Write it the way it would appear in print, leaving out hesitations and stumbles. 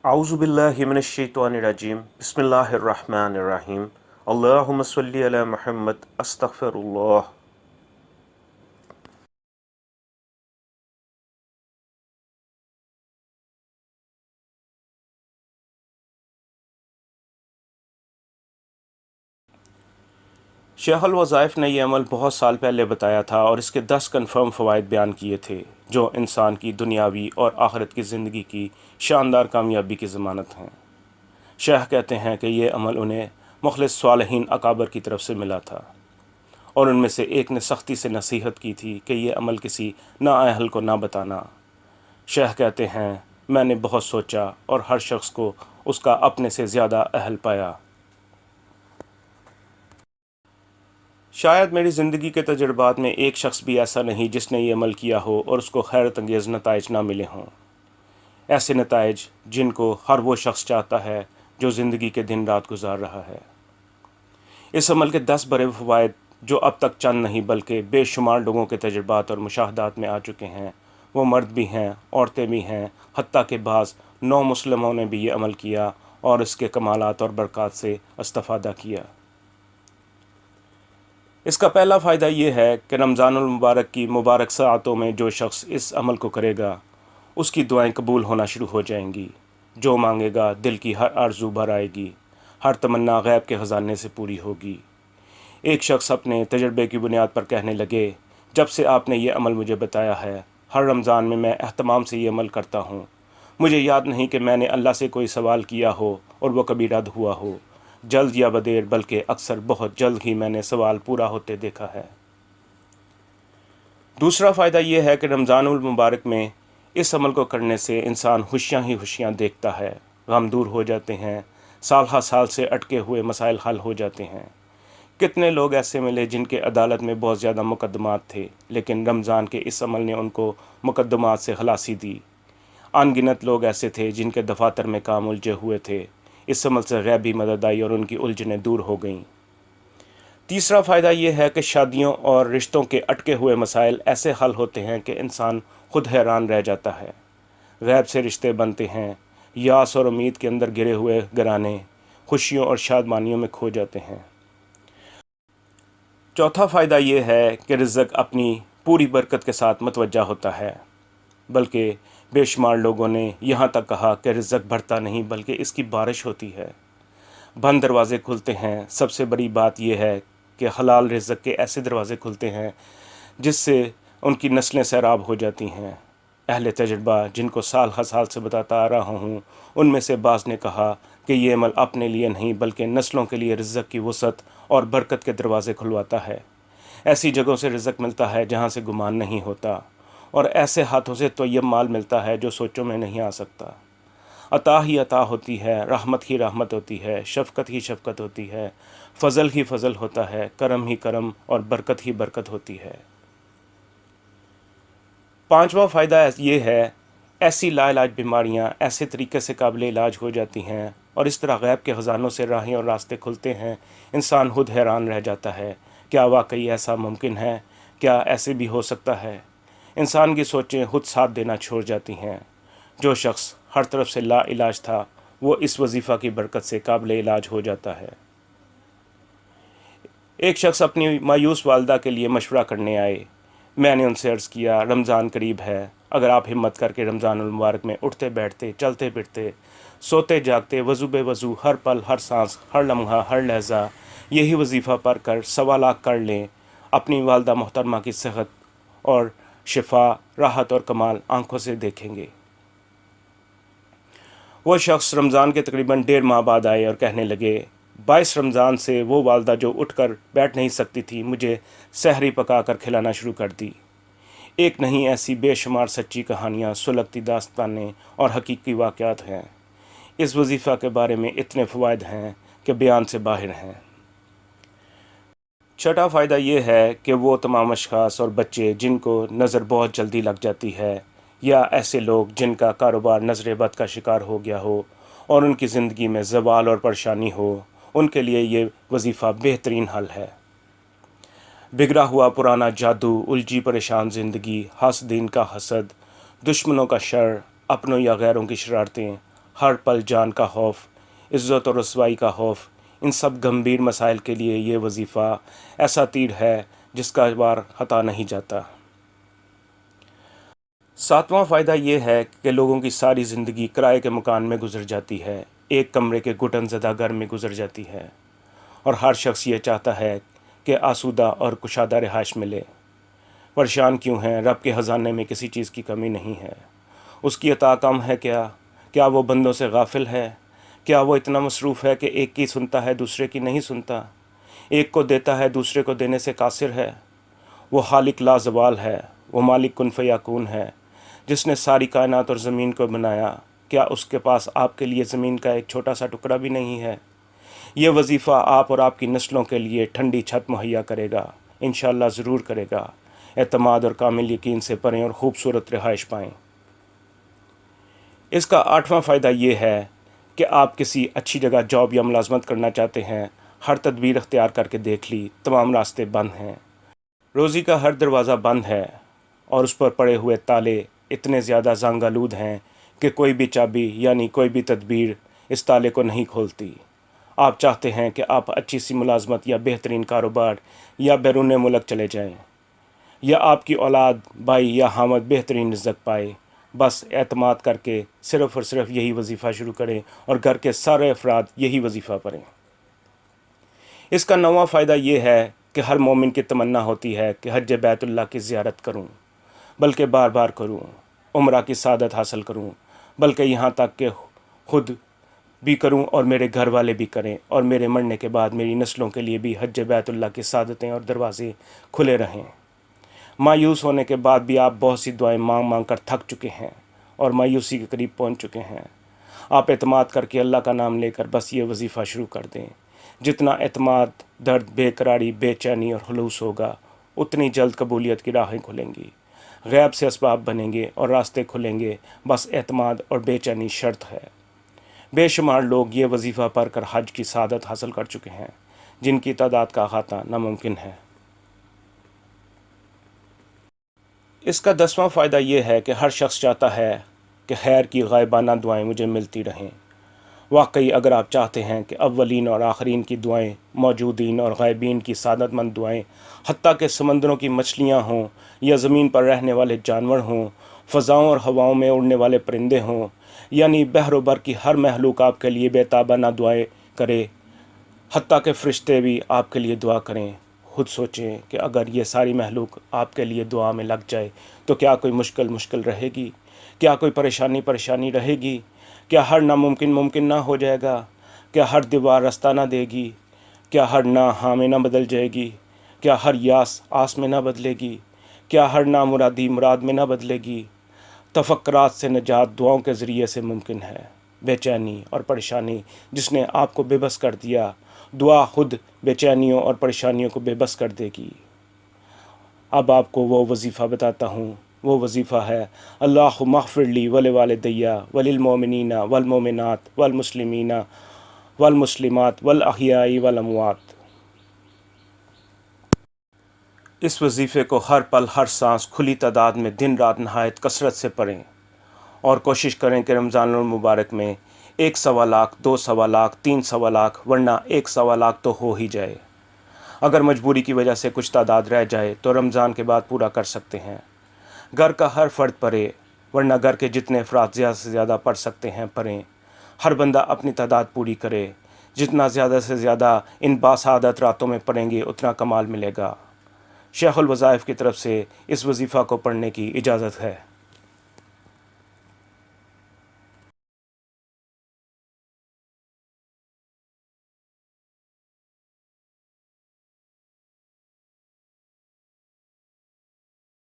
اعوذ باللہ من الشیطان الرجیم بسم اللہ الرحمن الرحیم اللہم صلی علی محمد استغفر اللہ۔ شیخ الوظائف نے یہ عمل بہت سال پہلے بتایا تھا اور اس کے 10 کنفرم فوائد بیان کیے تھے جو انسان کی دنیاوی اور آخرت کی زندگی کی شاندار کامیابی کی ضمانت ہیں۔ شیخ کہتے ہیں کہ یہ عمل انہیں مخلص صالحین اکابر کی طرف سے ملا تھا، اور ان میں سے ایک نے سختی سے نصیحت کی تھی کہ یہ عمل کسی نااہل کو نہ بتانا۔ شیخ کہتے ہیں، میں نے بہت سوچا اور ہر شخص کو اس کا اپنے سے زیادہ اہل پایا۔ شاید میری زندگی کے تجربات میں ایک شخص بھی ایسا نہیں جس نے یہ عمل کیا ہو اور اس کو حیرت انگیز نتائج نہ ملے ہوں، ایسے نتائج جن کو ہر وہ شخص چاہتا ہے جو زندگی کے دن رات گزار رہا ہے۔ اس عمل کے 10 بڑے فوائد جو اب تک چند نہیں بلکہ بے شمار لوگوں کے تجربات اور مشاہدات میں آ چکے ہیں، وہ مرد بھی ہیں، عورتیں بھی ہیں، حتیٰ کہ بعض نو مسلموں نے بھی یہ عمل کیا اور اس کے کمالات اور برکات سے استفادہ کیا۔ اس کا پہلا فائدہ یہ ہے کہ رمضان المبارک کی مبارک ساعتوں میں جو شخص اس عمل کو کرے گا اس کی دعائیں قبول ہونا شروع ہو جائیں گی، جو مانگے گا دل کی ہر آرزو بھر آئے گی، ہر تمنا غیب کے خزانے سے پوری ہوگی۔ ایک شخص اپنے تجربے کی بنیاد پر کہنے لگے، جب سے آپ نے یہ عمل مجھے بتایا ہے، ہر رمضان میں اہتمام سے یہ عمل کرتا ہوں۔ مجھے یاد نہیں کہ میں نے اللہ سے کوئی سوال کیا ہو اور وہ کبھی رد ہوا ہو، جلد یا بدیر بلکہ اکثر بہت جلد ہی میں نے سوال پورا ہوتے دیکھا ہے۔ دوسرا فائدہ یہ ہے کہ رمضان المبارک میں اس عمل کو کرنے سے انسان خوشیاں ہی خوشیاں دیکھتا ہے، غم دور ہو جاتے ہیں، سال ہر سال سے اٹکے ہوئے مسائل حل ہو جاتے ہیں۔ کتنے لوگ ایسے ملے جن کے عدالت میں بہت زیادہ مقدمات تھے، لیکن رمضان کے اس عمل نے ان کو مقدمات سے خلاصی دی۔ ان گنت لوگ ایسے تھے جن کے دفاتر میں کام الجھے ہوئے تھے، اس عمل سے غیبی مدد آئی اور ان کی الجھنیں دور ہو گئیں۔ تیسرا فائدہ یہ ہے کہ شادیوں اور رشتوں کے اٹکے ہوئے مسائل ایسے حل ہوتے ہیں کہ انسان خود حیران رہ جاتا ہے۔ غیب سے رشتے بنتے ہیں، یاس اور امید کے اندر گرے ہوئے گھرانے خوشیوں اور شادمانیوں میں کھو جاتے ہیں۔ چوتھا فائدہ یہ ہے کہ رزق اپنی پوری برکت کے ساتھ متوجہ ہوتا ہے، بلکہ بے شمار لوگوں نے یہاں تک کہا کہ رزق بڑھتا نہیں بلکہ اس کی بارش ہوتی ہے۔ بند دروازے کھلتے ہیں۔ سب سے بڑی بات یہ ہے کہ حلال رزق کے ایسے دروازے کھلتے ہیں جس سے ان کی نسلیں سیراب ہو جاتی ہیں۔ اہل تجربہ جن کو سال ہر سال سے بتاتا آ رہا ہوں، ان میں سے بعض نے کہا کہ یہ عمل اپنے لیے نہیں بلکہ نسلوں کے لیے رزق کی وسعت اور برکت کے دروازے کھلواتا ہے۔ ایسی جگہوں سے رزق ملتا ہے جہاں سے گمان نہیں ہوتا، اور ایسے ہاتھوں سے طیب مال ملتا ہے جو سوچوں میں نہیں آ سکتا۔ عطا ہی عطا ہوتی ہے، رحمت ہی رحمت ہوتی ہے، شفقت ہی شفقت ہوتی ہے، فضل ہی فضل ہوتا ہے، کرم ہی کرم اور برکت ہی برکت ہوتی ہے۔ پانچواں فائدہ یہ ہے، ایسی لا علاج بیماریاں ایسے طریقے سے قابل علاج ہو جاتی ہیں اور اس طرح غیب کے خزانوں سے راہیں اور راستے کھلتے ہیں، انسان خود حیران رہ جاتا ہے، کیا واقعی ایسا ممکن ہے؟ کیا ایسے بھی ہو سکتا ہے؟ انسان کی سوچیں خود ساتھ دینا چھوڑ جاتی ہیں۔ جو شخص ہر طرف سے لا علاج تھا وہ اس وظیفہ کی برکت سے قابل علاج ہو جاتا ہے۔ ایک شخص اپنی مایوس والدہ کے لیے مشورہ کرنے آئے۔ میں نے ان سے عرض کیا، رمضان قریب ہے، اگر آپ ہمت کر کے رمضان المبارک میں اٹھتے بیٹھتے، چلتے پھرتے، سوتے جاگتے، وضو بے وضو، ہر پل، ہر سانس، ہر لمحہ، ہر لہجہ یہی وظیفہ پڑھ کر 1.25 کر لیں، اپنی والدہ محترمہ کی صحت اور شفا، راحت اور کمال آنکھوں سے دیکھیں گے۔ وہ شخص رمضان کے تقریباً 1.5 ماہ بعد آئے اور کہنے لگے، 22 رمضان سے وہ والدہ جو اٹھ کر بیٹھ نہیں سکتی تھی مجھے سحری پکا کر کھلانا شروع کر دی۔ ایک نہیں، ایسی بے شمار سچی کہانیاں، سلگتی داستانیں اور حقیقی واقعات ہیں۔ اس وظیفہ کے بارے میں اتنے فوائد ہیں کہ بیان سے باہر ہیں۔ چھٹا فائدہ یہ ہے کہ وہ تمام اشخاص اور بچے جن کو نظر بہت جلدی لگ جاتی ہے، یا ایسے لوگ جن کا کاروبار نظر بد کا شکار ہو گیا ہو اور ان کی زندگی میں زوال اور پریشانی ہو، ان کے لیے یہ وظیفہ بہترین حل ہے۔ بگڑا ہوا پرانا جادو، الجھی پریشان زندگی، حاسدین کا حسد، دشمنوں کا شر، اپنوں یا غیروں کی شرارتیں، ہر پل جان کا خوف، عزت اور رسوائی کا خوف، ان سب گمبھیر مسائل کے لیے یہ وظیفہ ایسا تیر ہے جس کا وار ہٹا نہیں جاتا۔ ساتواں فائدہ یہ ہے کہ لوگوں کی ساری زندگی کرائے کے مکان میں گزر جاتی ہے، ایک کمرے کے گھٹن زدہ گھر میں گزر جاتی ہے، اور ہر شخص یہ چاہتا ہے کہ آسودہ اور کشادہ رہائش ملے۔ پریشان کیوں ہیں؟ رب کے خزانے میں کسی چیز کی کمی نہیں ہے۔ اس کی عطا کم ہے کیا وہ بندوں سے غافل ہے؟ کیا وہ اتنا مصروف ہے کہ ایک کی سنتا ہے دوسرے کی نہیں سنتا؟ ایک کو دیتا ہے دوسرے کو دینے سے قاصر ہے؟ وہ خالق لا زوال ہے، وہ مالک کن فیکون ہے، جس نے ساری کائنات اور زمین کو بنایا۔ کیا اس کے پاس آپ کے لیے زمین کا ایک چھوٹا سا ٹکڑا بھی نہیں ہے؟ یہ وظیفہ آپ اور آپ کی نسلوں کے لیے ٹھنڈی چھت مہیا کرے گا، انشاءاللہ ضرور کرے گا۔ اعتماد اور کامل یقین سے پڑھیں اور خوبصورت رہائش پائیں۔ اس کا 8واں فائدہ یہ ہے کہ آپ کسی اچھی جگہ جاب یا ملازمت کرنا چاہتے ہیں، ہر تدبیر اختیار کر کے دیکھ لی، تمام راستے بند ہیں، روزی کا ہر دروازہ بند ہے، اور اس پر پڑے ہوئے تالے اتنے زیادہ زنگ آلود ہیں کہ کوئی بھی چابی یعنی کوئی بھی تدبیر اس تالے کو نہیں کھولتی۔ آپ چاہتے ہیں کہ آپ اچھی سی ملازمت یا بہترین کاروبار یا بیرون ملک چلے جائیں، یا آپ کی اولاد، بھائی یا حامد بہترین رزق پائے، بس اعتماد کر کے صرف اور صرف یہی وظیفہ شروع کریں اور گھر کے سارے افراد یہی وظیفہ پڑھیں۔ اس کا 9واں فائدہ یہ ہے کہ ہر مومن کی تمنا ہوتی ہے کہ حج بیت اللہ کی زیارت کروں، بلکہ بار بار کروں، عمرہ کی سعادت حاصل کروں، بلکہ یہاں تک کہ خود بھی کروں اور میرے گھر والے بھی کریں، اور میرے مرنے کے بعد میری نسلوں کے لیے بھی حج بیت اللہ کی سعادتیں اور دروازے کھلے رہیں۔ مایوس ہونے کے بعد بھی آپ بہت سی دعائیں مانگ مانگ کر تھک چکے ہیں اور مایوسی کے قریب پہنچ چکے ہیں۔ آپ اعتماد کر کے اللہ کا نام لے کر بس یہ وظیفہ شروع کر دیں۔ جتنا اعتماد، درد، بے قراری، بے چینی اور خلوص ہوگا، اتنی جلد قبولیت کی راہیں کھلیں گی، غیب سے اسباب بنیں گے اور راستے کھلیں گے، بس اعتماد اور بے چینی شرط ہے۔ بے شمار لوگ یہ وظیفہ پڑھ کر حج کی سعادت حاصل کر چکے ہیں، جن کی تعداد کا احاطہ ناممکن ہے۔ اس کا 10واں فائدہ یہ ہے کہ ہر شخص چاہتا ہے کہ خیر کی غائبانہ دعائیں مجھے ملتی رہیں۔ واقعی اگر آپ چاہتے ہیں کہ اولین اور آخرین کی دعائیں، موجودین اور غائبین کی سعادت مند دعائیں، حتیٰ کہ سمندروں کی مچھلیاں ہوں یا زمین پر رہنے والے جانور ہوں، فضاؤں اور ہواؤں میں اڑنے والے پرندے ہوں، یعنی بحر و بر کی ہر مخلوق آپ کے لیے بے تابانہ دعائیں کرے، حتیٰ کہ فرشتے بھی آپ کے لیے دعا کریں، خود سوچیں کہ اگر یہ ساری مخلوق آپ کے لیے دعا میں لگ جائے تو کیا کوئی مشکل رہے گی؟ کیا کوئی پریشانی رہے گی؟ کیا ہر ناممکن ممکن نہ ہو جائے گا؟ کیا ہر دیوار رستہ نہ دے گی؟ کیا ہر نہ ہاں میں نہ بدل جائے گی؟ کیا ہر یاس آس میں نہ بدلے گی؟ کیا ہر نامرادی مراد میں نہ بدلے گی؟ تفکرات سے نجات دعاؤں کے ذریعے سے ممکن ہے۔ بے چینی اور پریشانی جس نے آپ کو بے بس کر دیا، دعا خود بے چینیوں اور پریشانیوں کو بے بس کر دے گی۔ اب آپ کو وہ وظیفہ بتاتا ہوں، وہ وظیفہ ہے اللہم اغفر لی ولوالدی وللمؤمنین والمؤمنات والمسلمین والمسلمات والاحیاء والاموات۔ اس وظیفے کو ہر پل ہر سانس کھلی تعداد میں دن رات نہایت کثرت سے پڑھیں، اور کوشش کریں کہ رمضان المبارک میں 1.25 لاکھ، 2.25 لاکھ، 3.25 لاکھ، ورنہ 1.25 لاکھ تو ہو ہی جائے۔ اگر مجبوری کی وجہ سے کچھ تعداد رہ جائے تو رمضان کے بعد پورا کر سکتے ہیں۔ گھر کا ہر فرد پڑھے، ورنہ گھر کے جتنے افراد زیادہ سے زیادہ پڑھ سکتے ہیں پڑھیں۔ ہر بندہ اپنی تعداد پوری کرے، جتنا زیادہ سے زیادہ ان باسعادت راتوں میں پڑھیں گے اتنا کمال ملے گا۔ شیخ الوظائف کی طرف سے اس وظیفہ کو پڑھنے کی اجازت ہے۔